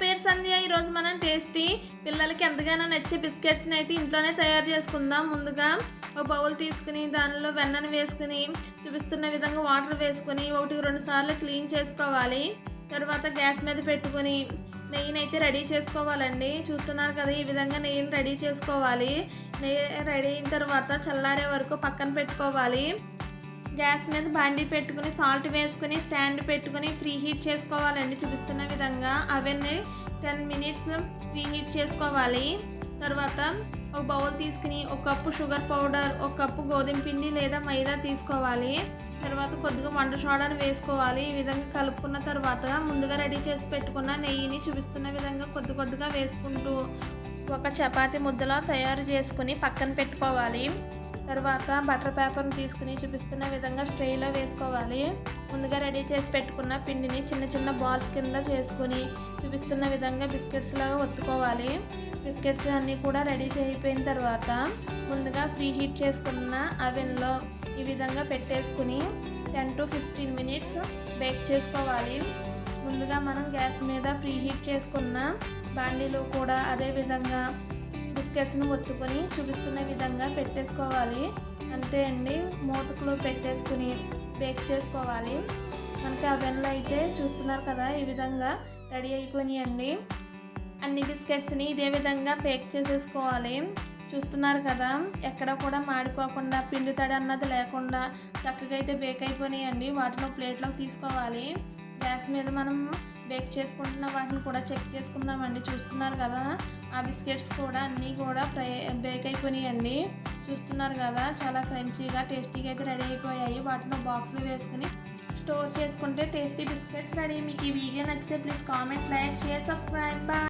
పేరు సంధ్య. ఈరోజు మనం టేస్టీ పిల్లలకి ఎంతగానో నచ్చే బిస్కెట్స్ని అయితే ఇంట్లోనే తయారు చేసుకుందాం. ముందుగా ఒక బౌల్ తీసుకుని దానిలో వెన్నను వేసుకుని చూపిస్తున్న విధంగా వాటర్ వేసుకుని 1-2 సార్లు క్లీన్ చేసుకోవాలి. తర్వాత గ్యాస్ మీద పెట్టుకుని నెయ్యిని అయితే రెడీ చేసుకోవాలండి. చూస్తున్నారు కదా, ఈ విధంగా నెయ్యిని రెడీ చేసుకోవాలి. నెయ్యి రెడీ అయిన తర్వాత చల్లారే వరకు పక్కన పెట్టుకోవాలి. గ్యాస్ మీద బాండీ పెట్టుకుని సాల్ట్ వేసుకుని స్టాండ్ పెట్టుకుని ప్రీ హీట్ చేసుకోవాలండి. చూపిస్తున్న విధంగా అవన్నీ 10 మినిట్స్ ప్రీ హీట్ చేసుకోవాలి. తర్వాత ఒక బౌల్ తీసుకుని 1 కప్పు షుగర్ పౌడర్, 1 కప్పు గోధుమ పిండి లేదా మైదా తీసుకోవాలి. తర్వాత కొద్దిగా వంట సోడాను వేసుకోవాలి. ఈ విధంగా కలుపుకున్న తర్వాత ముందుగా రెడీ చేసి పెట్టుకున్న నెయ్యిని చూపిస్తున్న విధంగా కొద్దిగా వేసుకుంటూ ఒక చపాతీ ముద్దలా తయారు చేసుకుని పక్కన పెట్టుకోవాలి. తర్వాత బటర్ పేపర్ని తీసుకుని చూపిస్తున్న విధంగా స్ట్రేలో వేసుకోవాలి. ముందుగా రెడీ చేసి పెట్టుకున్న పిండిని చిన్న బాల్స్ కింద చేసుకుని చూపిస్తున్న విధంగా బిస్కెట్స్ లాగా ఒత్తుకోవాలి. బిస్కెట్స్ అన్నీ కూడా రెడీ అయిపోయిన తర్వాత ముందుగా ప్రీ హీట్ చేసుకున్న అవెన్లో ఈ విధంగా పెట్టేసుకుని 10-15 మినిట్స్ బేక్ చేసుకోవాలి. ముందుగా మనం గ్యాస్ మీద ప్రీ హీట్ చేసుకున్న బాండీలో కూడా అదే విధంగా బిస్కెట్స్ని ఒత్తుకొని చూపిస్తున్న విధంగా పెట్టేసుకోవాలి. అంతే అండి, మూతకులో పెట్టేసుకుని బేక్ చేసుకోవాలి. మనకి అవెన్లో అయితే చూస్తున్నారు కదా, ఈ విధంగా రెడీ అయిపోయినాయండి. అన్ని బిస్కెట్స్ని ఇదే విధంగా బేక్ చేసేసుకోవాలి. చూస్తున్నారు కదా, ఎక్కడ కూడా మాడిపోకుండా పిండి తడి అన్నది లేకుండా చక్కగా అయితే బేక్ అయిపోయినాయండి. వాటిని ప్లేట్లోకి తీసుకోవాలి. గ్యాస్ మీద మనం బేక్ చేసుకుంటున్న వాటిని కూడా చెక్ చేసుకుందామండి. చూస్తున్నారు కదా, ఆ బిస్కెట్స్ కూడా అన్నీ కూడా బేక్ అయిపోయినాయండి. చూస్తున్నారు కదా, చాలా క్రంచీగా టేస్టీగా అయితే రెడీ అయిపోయాయి. వాటిని బాక్స్లో వేసుకుని స్టోర్ చేసుకుంటే టేస్టీ బిస్కెట్స్ రెడీ. మీకు ఈ వీడియో నచ్చితే please comment, like, share, subscribe. Bye.